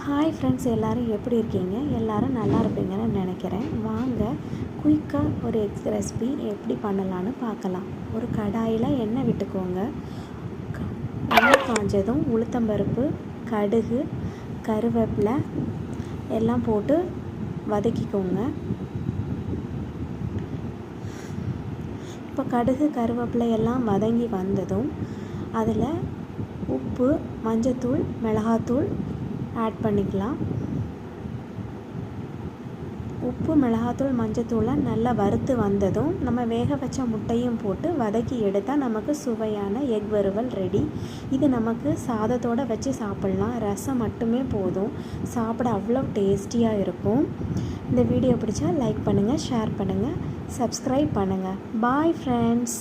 Hi friends, எல்லோரும் எப்படி இருக்கீங்க? எல்லோரும் நல்லா இருப்பீங்கன்னு நினைக்கிறேன். வாங்க குயிக்காக ஒரு எக் ரெசிபி எப்படி பண்ணலான்னு பார்க்கலாம். ஒரு கடாயில் எண்ணெய் விட்டுக்கோங்க. எண்ணெய் காஞ்சதும் உளுத்தம்பருப்பு, கடுகு, கருவேப்பிலை எல்லாம் போட்டு வதக்கிக்கோங்க. இப்போ கடுகு கருவேப்பிலை எல்லாம் வதங்கி வந்ததும் அதில் உப்பு, மஞ்சத்தூள், மிளகாத்தூள் ஆட் பண்ணிக்கலாம். உப்பு, மிளகாத்தூள், மஞ்சத்தூளை நல்லா வறுத்து வந்ததும் நம்ம வேக வச்ச முட்டையும் போட்டு வதக்கி எடுத்தால் நமக்கு சுவையான எக் வறுவல் ரெடி. இது நமக்கு சாதத்தோடு வச்சு சாப்பிட்லாம். ரசம் மட்டுமே போதும், சாப்பிட அவ்வளோ டேஸ்டியாக இருக்கும். இந்த வீடியோ பிடிச்சா லைக் பண்ணுங்கள், ஷேர் பண்ணுங்கள், சப்ஸ்கிரைப் பண்ணுங்கள். Bye friends.